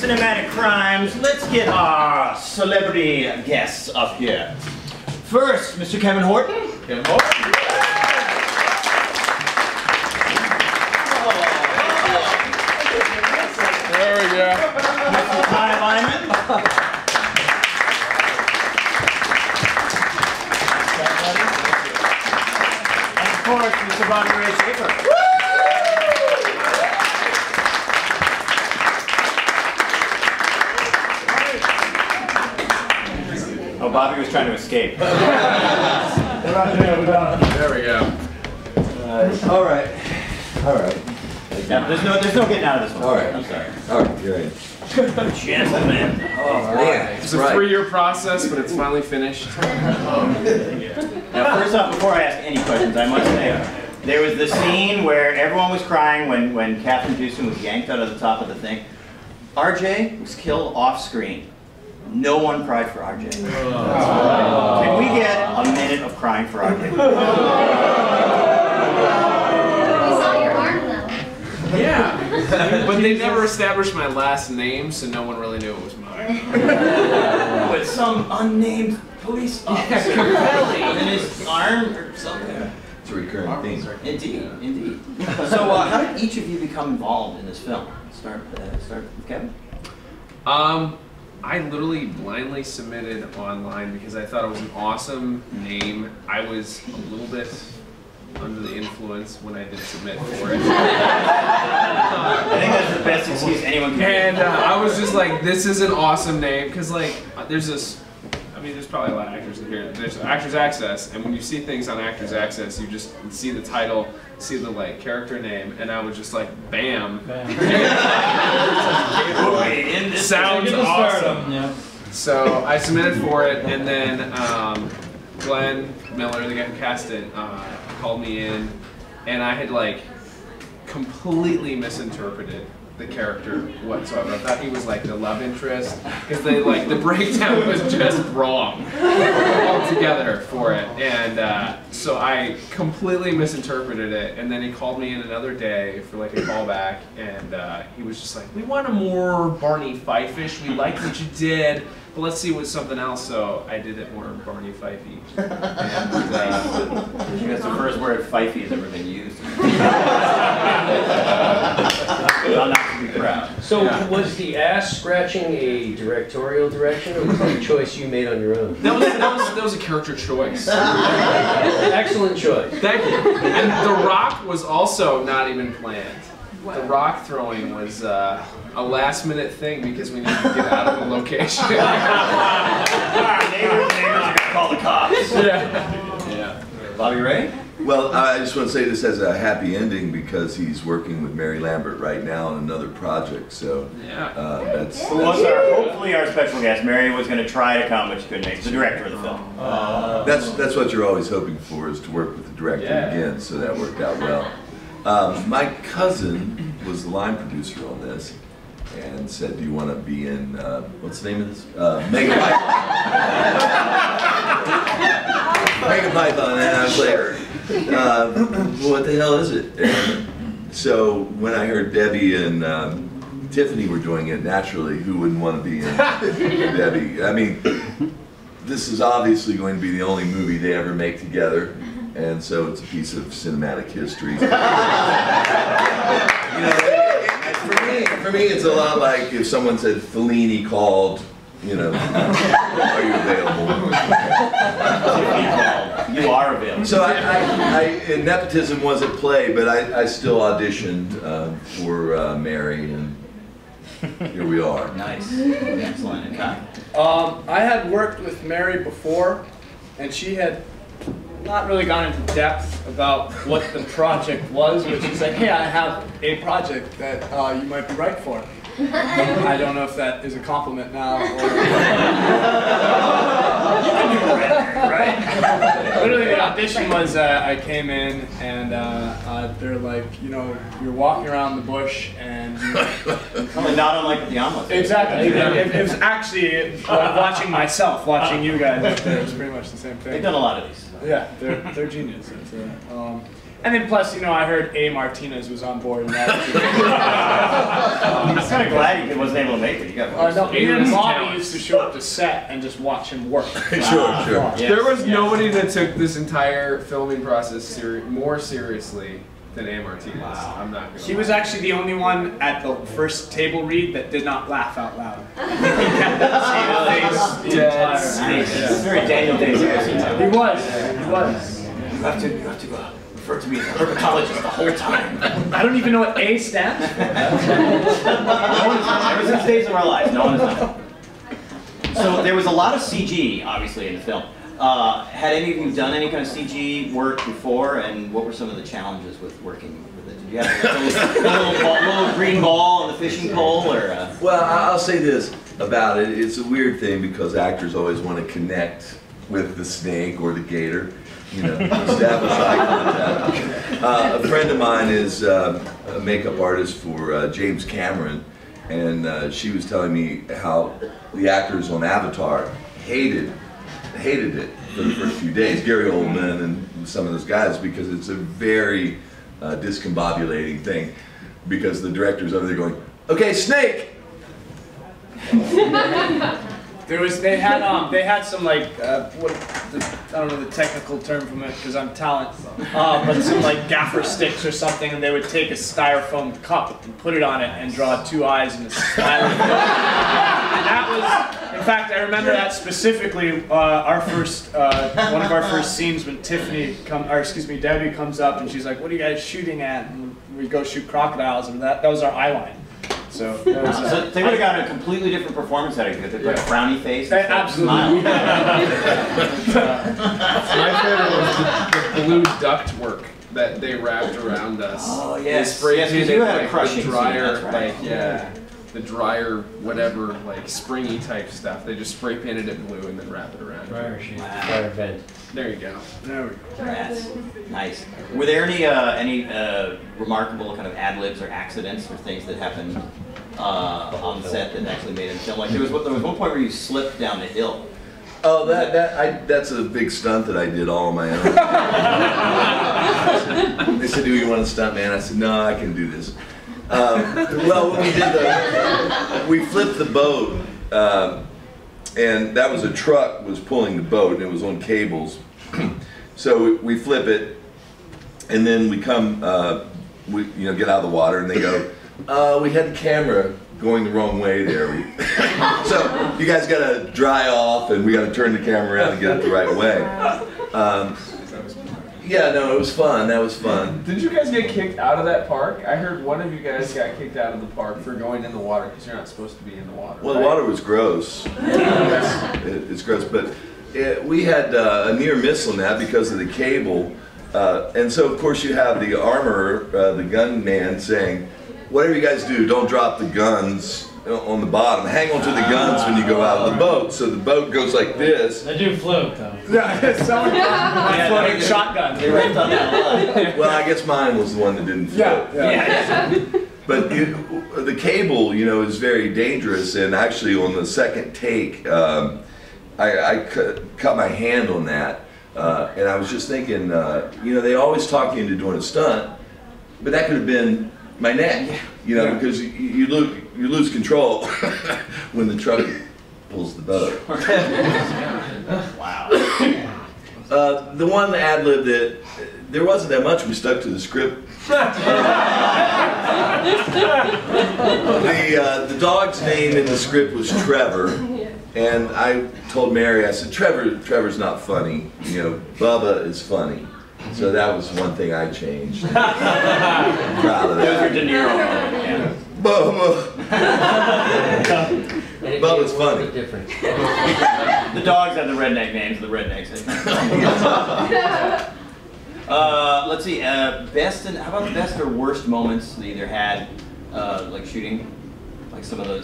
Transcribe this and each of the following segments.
cinematic crimes, let's get our celebrity guests up here. First, Mr. Kevin Horton. Kevin Horton. There we go. Mr. Kai Lyman. And of course, Mr. Bobby Ray Shafer. Oh, Bobby was trying to escape. There we go. All right. Yeah, there's no getting out of this one. All right. I'm sorry. All right, you're in. Gentlemen. Oh, man. It's a 3-year process, but it's finally finished. Now, first off, before I ask any questions, I must say, there was the scene where everyone was crying when Catherine Houston was yanked out of the top of the thing. RJ was killed off screen. No one cried for RJ. Can we get a minute of crying for RJ? Yeah, but they never established my last name, so no one really knew it was mine. But some unnamed police officer in his arm or something. It's a recurring theme. Indeed. So, how did each of you become involved in this film? Start with Kevin. I literally blindly submitted online because I thought it was an awesome name. I was a little bit under the influence when I did submit for it. I think that's the best excuse anyone can And I was just like, this is an awesome name, because like, there's this, I mean, there's probably a lot of actors in here. There's Actors Access, and when you see things on Actors Access, you just see the title, see the like character name, and I was just like, bam. Sounds awesome. Yeah. So I submitted for it, and then Glenn Miller, the guy who cast it, called me in, and I had like completely misinterpreted the character whatsoever. I thought he was like the love interest, because they like the breakdown was just wrong altogether for it, and so I completely misinterpreted it. And then he called me in another day for like a callback, and he was just like, "We want a more Barney Fife-ish. We liked what you did, but let's see what's something else." So I did it more Barney Fife-y. And I think that's the first word Fifey has ever been used. Well, not to be proud. So was the ass scratching a directorial direction, or was it a choice you made on your own? that was a character choice. Excellent choice. Thank you. And The Rock was also not even planned. The rock throwing was a last-minute thing because we needed to get out of the location. Neighbors are gonna call the cops. Yeah. Bobby Ray? Well, I just want to say this has a happy ending because he's working with Mary Lambert right now on another project. So that's hopefully our special guest. Mary was going to try to come, but she couldn't make it. The director of the film. that's what you're always hoping for, is to work with the director again. So that worked out well. My cousin was the line producer on this, and said, "Do you want to be in what's the name of this? Mega Python." Mega Python, and I was like, what the hell is it? And so when I heard Debbie and Tiffany were doing it, naturally, who wouldn't want to be in Debbie? I mean, this is obviously going to be the only movie they ever make together, and so it's a piece of cinematic history. For me, it's a lot like if someone said Fellini called, you know, are you available? You are available. So nepotism was at play, but I still auditioned for Mary, and here we are. Nice. Excellent. And Kai? I had worked with Mary before, and she had not really gone into depth about what the project was, but she's like, "Hey, I have a project that you might be right for." I don't know if that is a compliment now, or... You can do it right? Literally, the audition was, I came in, and they're like, you know, you're walking around the bush, and you... Not unlike the omelet. Exactly. It was actually watching myself, watching you guys. It was pretty much the same thing. They've done a lot of these. Yeah, they're genius. And then plus, you know, I heard A. Martinez was on board. And that was kind of glad he wasn't able to make it. He got No, me and Bobby talent. used to show up to set and just watch him work. Sure. Yes, There was yes. nobody that took this entire filming process more seriously than A. Martinez. Wow. I'm not gonna He lie. was actually the only one at the first table read that did not laugh out loud. He kept that same face the entire Nice. Yeah. It's very Daniel Day-Lewis. He was. You have to refer to me as a herpetologist the whole time. I don't even know what A stands for. No one has ever since Days of Our Lives, no one has done it. So there was a lot of CG, obviously, in the film. Had any of you done any kind of CG work before, and what were some of the challenges with working with it? Did you have a little green ball on the fishing pole, or? Well, I'll say this about it. It's a weird thing because actors always want to connect with the snake or the gator, you know, establish eye contact. A friend of mine is a makeup artist for James Cameron, and she was telling me how the actors on Avatar hated it for the first few days, Gary Oldman and some of those guys, because it's a very discombobulating thing, because the director's over there going, okay, snake! They had some like I don't know the technical term from it because I'm talent, but some like gaffer sticks or something, and they would take a styrofoam cup and put it on it and draw two eyes and a smile. And that was, in fact, I remember that specifically. Our first one of our first scenes when Debbie comes up and she's like, "What are you guys shooting at?" And we go shoot crocodiles, and that was our eye line. So, that was, So they would have gotten a completely different performance out of it. Like a frowny face. absolutely. My favorite was the blue duct work that they wrapped around us. Oh They yes, spray yes, 'cause painted you had a like crushing the scene, dryer, that's right. the dryer, whatever, like springy type stuff. They just spray painted it blue and then wrap it around. Dryer sheet, Wow. dryer vent. There you go. There we go. Congrats. Nice. Were there any remarkable kind of ad libs or accidents or things that happened on set that actually made it film? Like there was one point where you slipped down a hill. Oh, that's a big stunt that I did all on my own. They said, "Do you want a stunt, man?" I said, "No, I can do this." Well, when we did we flipped the boat, and that was a truck was pulling the boat, and it was on cables. So we flip it, and then we come, we get out of the water, and they go, "We had the camera going the wrong way there. So you guys got to dry off, and we got to turn the camera around and get it the right way." Yeah, no, it was fun. That was fun. Did you guys get kicked out of that park? I heard one of you guys got kicked out of the park for going in the water because you're not supposed to be in the water. Well, the right? water was gross. It's gross, but we had a near miss on that because of the cable. And so, of course, you have the armorer, the gunman, saying, "Whatever you guys do, don't drop the guns on the bottom. Hang on to the guns when you go out of the boat." So the boat goes like this. They do float though. Yeah, someone floating shotguns. They ripped on that a lot. Well, I guess mine was the one that didn't float. Yeah. But the cable, is very dangerous. And actually, on the second take, I cut my hand on that. And I was just thinking, they always talk you into doing a stunt, but that could have been my neck, because you lose control when the truck pulls the boat. Wow. The one ad lib that there wasn't that much. We stuck to the script. The dog's name in the script was Trevor, and I told Mary, I said, Trevor's not funny. Bubba is funny. So that was one thing I changed. I'm proud of That was that. your De Niro moment, yeah. Bubba. Bubba's funny. Different. The dogs have the redneck names, the rednecks. Let's see, how about the best or worst moments that you either had, like shooting, like some of the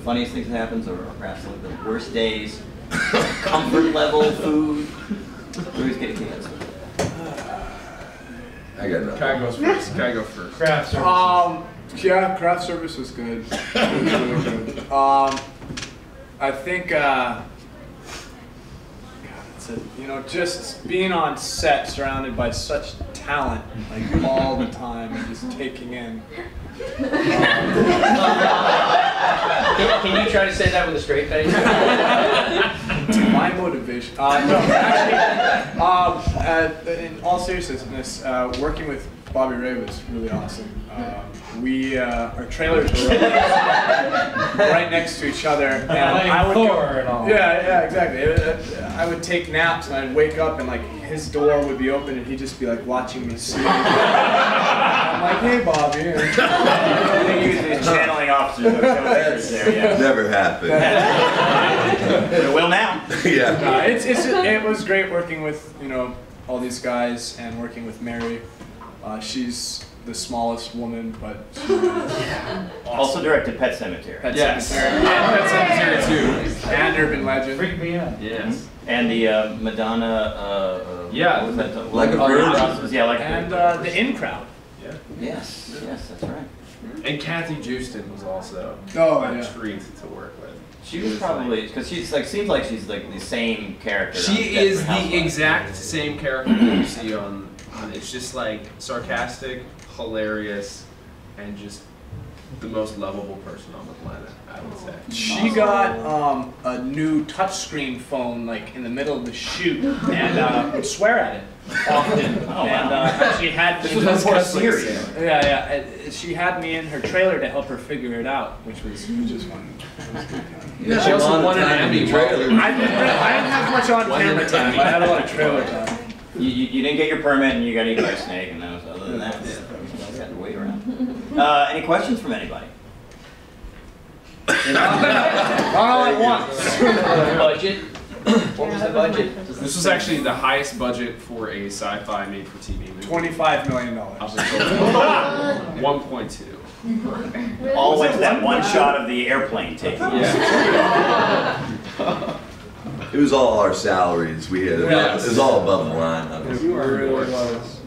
funniest things that happens, or perhaps like the worst days, comfort level, food. Who's getting to answer? I got nothing. Kai goes first. Kai go first. Craft services. Yeah, craft service was good. It was really good. I think, just being on set surrounded by such talent, like all the time, and just taking in. Can you try to say that with a straight face? My motivation. No, actually, in all seriousness, working with Bobby Ray was really awesome. Our trailers were right next to each other, and I would go, yeah, exactly. I would take naps, and I'd wake up, and like his door would be open, and he'd just be like watching me sleep. I'm like, hey, Bobby. I think he was channeling officers. There, yeah. Never happened. It will now. Yeah. It was great working with all these guys and working with Mary. She's the smallest woman, but Also directed Pet Sematary. Pet Yes. Sematary. Pet Sematary too. And Urban Legend. Freak me out. Yes. And the Madonna. Yeah. What was that? Like a Virgin. Yeah, like And the In Crowd. Yeah. Yes, that's right. And Kathy Houston was also Oh, a treat to work with. She was probably because she's like seems like she's like the same character. on She Desperate is the Housewives. exact same character that you see on. It's just like sarcastic, hilarious, and just the most lovable person on the planet, I would say. She got a new touchscreen phone like in the middle of the shoot and would swear at it often. Oh, wow. And she had This was before Siri. Yeah. She had me in her trailer to help her figure it out, which was fun. It was good. Yeah, She also won an time in Emmy. the trailer. I didn't have much on camera time, but I had a lot of trailer time. You didn't get your permit and you got eaten by a snake, and that was other than that. You guys had to wait around. Any questions from anybody? Not all at once. Budget? What was the budget? This was actually the highest budget for a sci-fi made-for-TV movie. $25 million. Up until 1.2. All went to that one shot of the airplane taking. Yeah. It was all our salaries. We had. Yes. It was all above the line. Obviously. You were really was.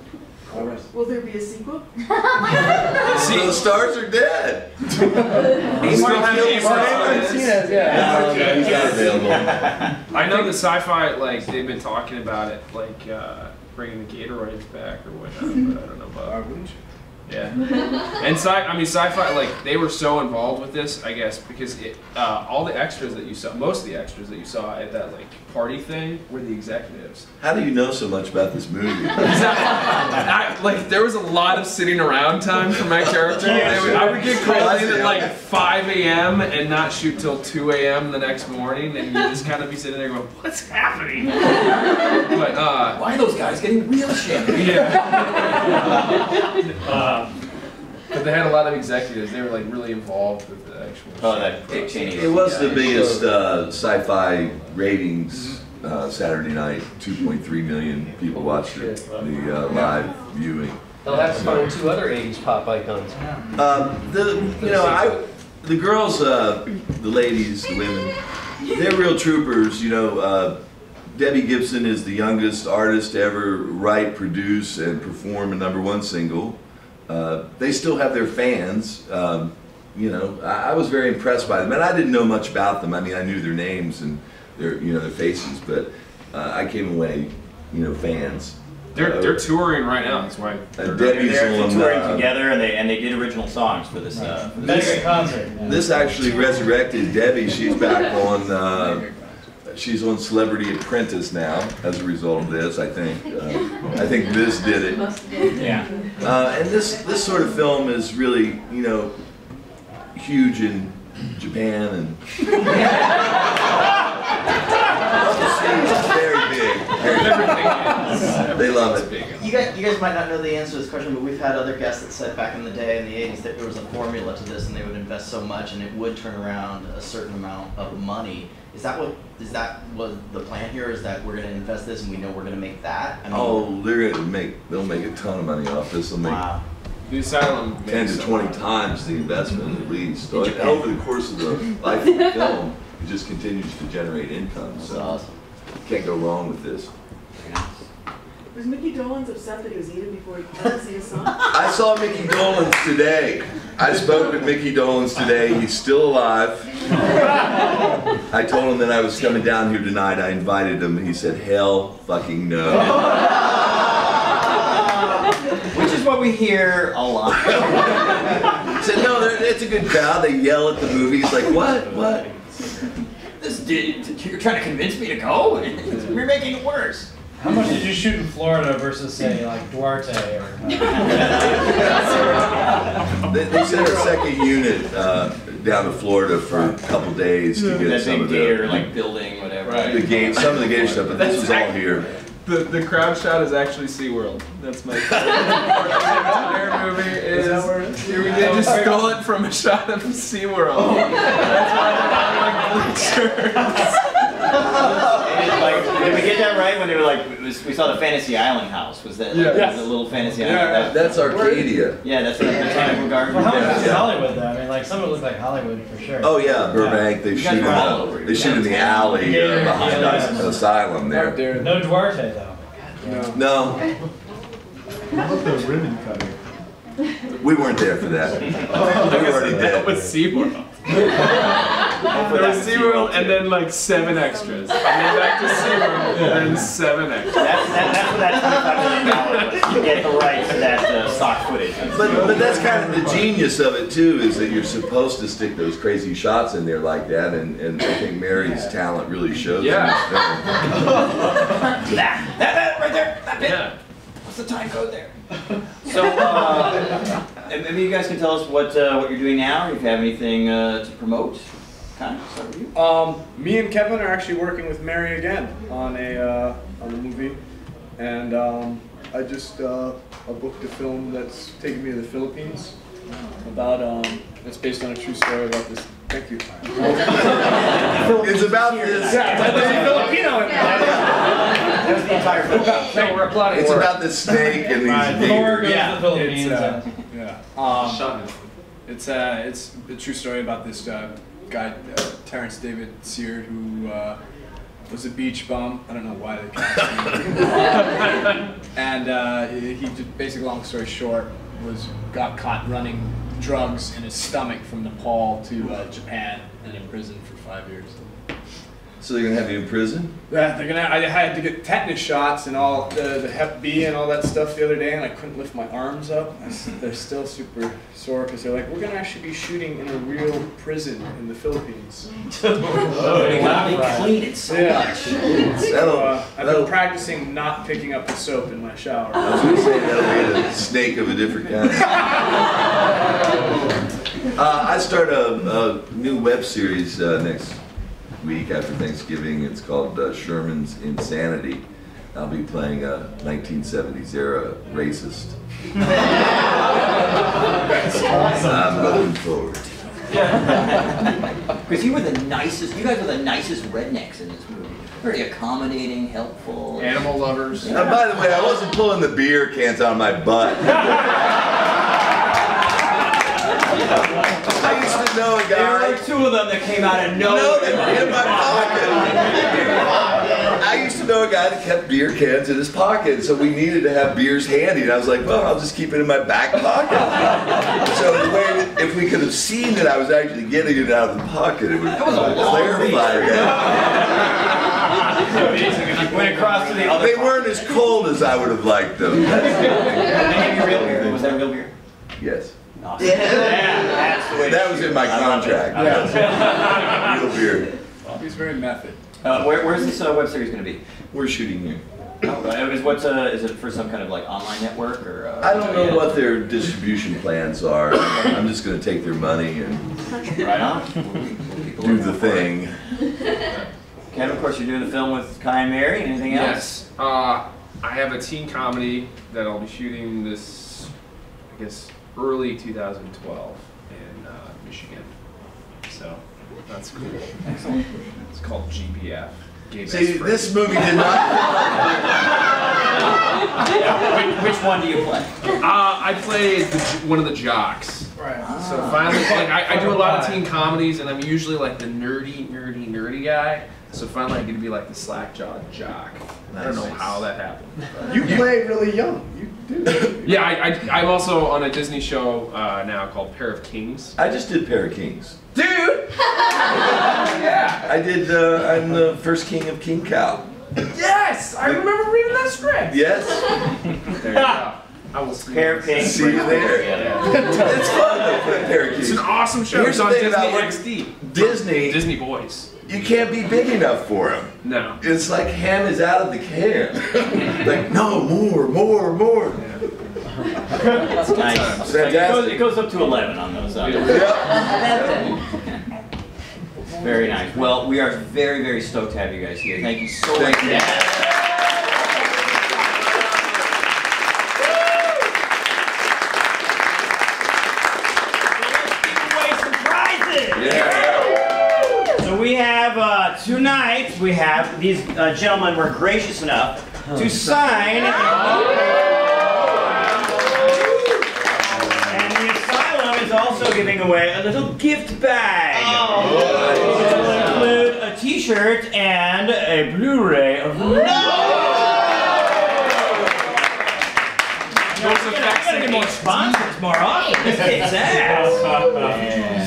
Will there be a sequel? See, the stars are dead. We still have Amy Martinez. Yeah. He's not available. I know the sci-fi, like, they've been talking about it, like, bringing the Gatoroids back or whatnot, but I don't know about it. Yeah. And sci-fi, like, they were so involved with this, I guess, because all the extras that you saw, most of the extras that you saw at that, like, party thing were the executives. How do you know so much about this movie? Like, there was a lot of sitting around time for my character. I would get called in at like 5 a.m. and not shoot till 2 a.m. the next morning, and you just kind of be sitting there going, "What's happening?" But Why are those guys getting real shit? but they had a lot of executives. They were like really involved with the actual. Oh, that Dick Cheney. It was the biggest sci-fi ratings Saturday night. 2.3 million people watched it. The live viewing. They'll have to find 2 other 80s pop icons. The girls, the ladies, the women, they're real troopers. Debbie Gibson is the youngest artist to ever write, produce, and perform a #1 single. They still have their fans. I was very impressed by them, and I didn't know much about them. I mean, I knew their names and their faces, but I came away, fans. They're touring right now. That's why. Debbie's They're on, touring together, and they did original songs for this. Mega concert. This actually resurrected Debbie. She's back on. She's on Celebrity Apprentice now as a result of this. I think Viz did it. Yeah. And this sort of film is really huge in Japan and. It's very big. They love it. You guys might not know the answer to this question, but we've had other guests that said back in the day in the 80s that there was a formula to this and they would invest so much and it would turn around a certain amount of money. Is that what the plan here? Is that we're going to invest this and we know we're going to make that? I mean, they'll make a ton of money off this. They'll make The Asylum 10 to 20 times the investment at least. So over the course of the life of the film, it just continues to generate income. That's So awesome. can't go wrong with this. Was Mickey Dolenz upset that he was eaten before he came to see his son? I saw Mickey Dolenz today. I spoke with Mickey Dolenz today. He's still alive. I told him that I was coming down here tonight. I invited him, and he said, "Hell fucking no." Which is what we hear a lot. He said, "No, it's a good crowd. They yell at the movies like, what? You're trying to convince me to go? You're making it worse. How much did you shoot in Florida versus, say, like Duarte or? They sent a second unit down to Florida for a couple days to get some of gator, like building, whatever. Right. some of the gator stuff, but this was all here. The crowd shot is actually SeaWorld. That's my entire movie is they just stole it from a shot of SeaWorld. That's why they're all like bleachers. Did we get that right when they were like, we saw the Fantasy Island house? Was that like, Yes. the little Fantasy Island? Yeah. That's Arcadia. Yeah, that's the Botanical Garden. Well, how much is Yeah. Hollywood though? I mean, like some of it looks like Hollywood for sure. Oh yeah, Burbank. They shoot guys were all over. in the alley behind Asylum there. Up there. No Duarte though. No, the ribbon cutting. we weren't there for that. We were already That dead. was SeaWorld. There was SeaWorld and then like 7 extras. And then back to SeaWorld and then 7 extras. That's what that $25 million was. You get the rights to that stock footage. But that's kind of the genius of it too, is that you're supposed to stick those crazy shots in there like that, and I think Mary's talent really shows in this film. That right there, that bit. Yeah. What's the time code there? So, and maybe you guys can tell us what you're doing now, or if you have anything to promote. Kind of start with you. Me and Kevin are actually working with Mary again on a movie, and I just booked a film that's taking me to the Philippines about it's based on a true story about this. Thank you. It's about this. Yeah, there's a Filipino in there. That was the entire film. No, we're applauding. It's about this snake and these Thor goes gators. to the Philippines. It's a true story about this guy, Terrence David Seard, who was a beach bum. I don't know why they cast him. And he just, basically, long story short, got caught running drugs in his stomach from Nepal to Japan and in prison for 5 years. So they're gonna have you in prison? Yeah, I had to get tetanus shots and all the Hep B and all that stuff the other day, and I couldn't lift my arms up. They're still super sore because they're like, we're gonna actually be shooting in a real prison in the Philippines. They clean it so much. So, I've been practicing not picking up the soap in my shower. I was gonna say that'll be a snake of a different kind. I start a new web series next week after Thanksgiving. It's called Sherman's Insanity. I'll be playing a 1970s era racist. I'm looking forward. Because you guys were the nicest rednecks in this movie. Very accommodating, helpful. Animal lovers. And by the way, I wasn't pulling the beer cans out of my butt. I used to know a guy. There were like 2 of them that came out of nowhere. No, they were in my pocket. I used to know a guy that kept beer cans in his pocket, so we needed to have beers handy. And I was like, well, I'll just keep it in my back pocket. So the way that if we could have seen that I was actually getting it out of the pocket, it would clarify that. Went across to the other. They weren't as cold as I would have liked them. Was that real beer? Yes. Awesome. That's the way That was in my contract. Real beer. He's very method. Where's this web series going to be? We're shooting here. Is it for some kind of like online network or? I don't know what their distribution plans are. I'm just going to take their money and Right on. do the thing. Kevin, of course, you're doing the film with Kai and Mary. Anything else? Yes. I have a teen comedy that I'll be shooting this, I guess, early 2012 in Michigan. So that's cool. Excellent. It's called GPF. See, this movie did not. Which one do you play? I play one of the jocks. Right. So finally, like, I do a lot of teen comedies, and I'm usually like the nerdy guy. So finally, I get to be like the slack-jawed jock. I don't know how that happened. You play really young. You do. Yeah, I'm also on a Disney show now called Pair of Kings. I just did Pair of Kings. Dude! Yeah! I did. I'm the first king of King Cow. Yes! I remember reading that script! Yes. There you go. I will see Pair of Kings. See you there. It's fun to play Pair of It's Kings. an awesome show. Here's It's the on thing Disney about XD. Disney Boys. You can't be big enough for him. No. It's like ham is out of the can. Like, no, more. That's nice. It goes up to 11 on those. Very nice. Well, we are very, very stoked to have you guys here. Thank you so much. So we have tonight. We have these gentlemen were gracious enough to sign. And the Asylum is also giving away a little gift bag. It will include a T-shirt and a Blu-ray of the movie. We gotta get more sponsors more often. This kicks ass.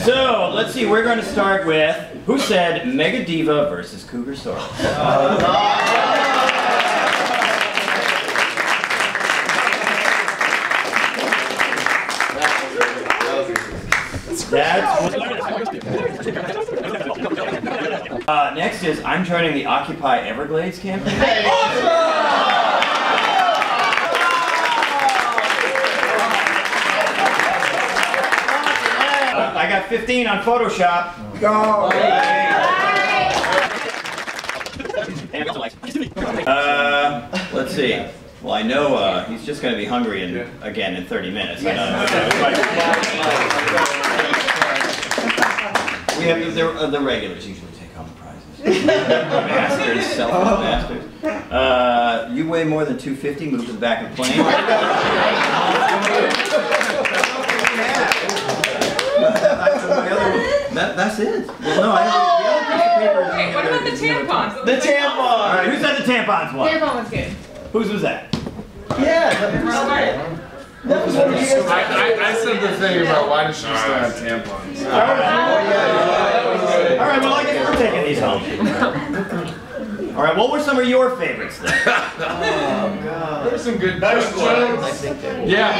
So let's see. We're going to start with who said Mega Diva versus Cougar Sword. Next is I'm joining the Occupy Everglades campaign. I got 15 on Photoshop. Go! Let's see. Well, I know he's just going to be hungry again in 30 minutes. We have the regulars usually take home the prizes. Bastards, selfish bastards. You weigh more than 250. Move to the back of the plane. That's it. Well, no, the other piece of paper is... What about the tampons? The tampon! Alright, who said the tampons one? Tampon was good. Whose was that? Yeah, that was one of you guys. I said the thing about why does she still have tampons. Alright, well I guess we're taking these home. Alright, what were some of your favorites then? Oh god. There's some good jugs. Yeah,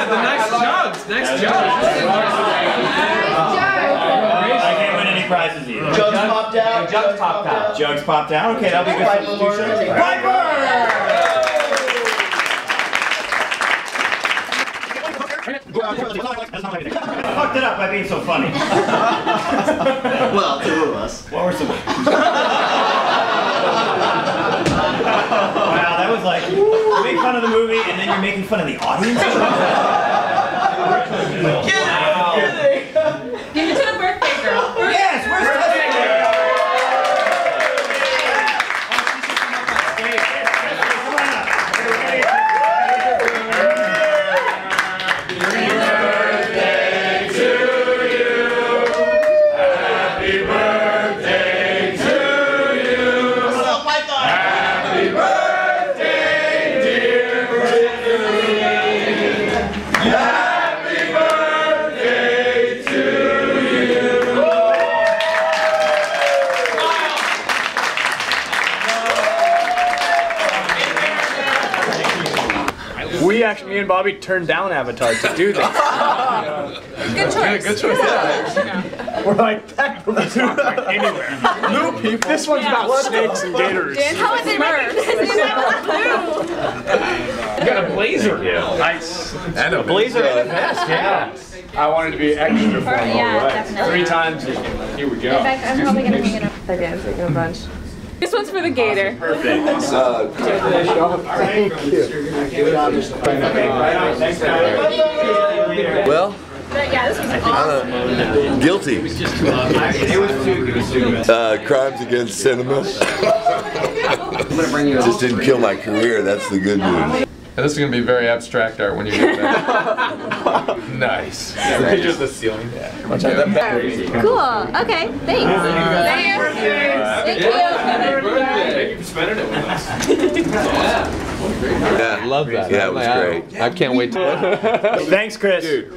the nice jugs. Nice jugs. I can't win any prizes either. Jugs popped out. Jugs popped out. Jugs popped out? Okay, that'll be good substitution. Piper! Fucked it up by being so funny. Well, two of us. What were some... Wow, that was like, you make fun of the movie and then you're making fun of the audience? Give it to the birthday girl. Yes, where's the birthday girl? Come on up. Me and Bobby turned down Avatar to do this. Good choice. Good choice. Yeah. We're like, that movie's not going anywhere. New people. This one's about snakes and gators. Dan, how is it merged? You got a blazer. Nice. And a blazer and a vest, yeah. I wanted to be extra formal, right? Definitely. 3 times. Here we go. In fact, I'm probably going to hang it up. Okay, I'm taking a bunch. This one's for the gator. Perfect. Well, Yeah, this was awesome. guilty. It was too good. Crimes against cinema. Just didn't kill my career, that's the good news. And this is going to be very abstract art when you get back. Nice. The picture of the ceiling. Yeah. Cool. Okay. Thanks. Thank you. Thank you for spending it with us. Yeah, Love that. yeah, it was great. I can't wait to. Thanks, Chris. Dude.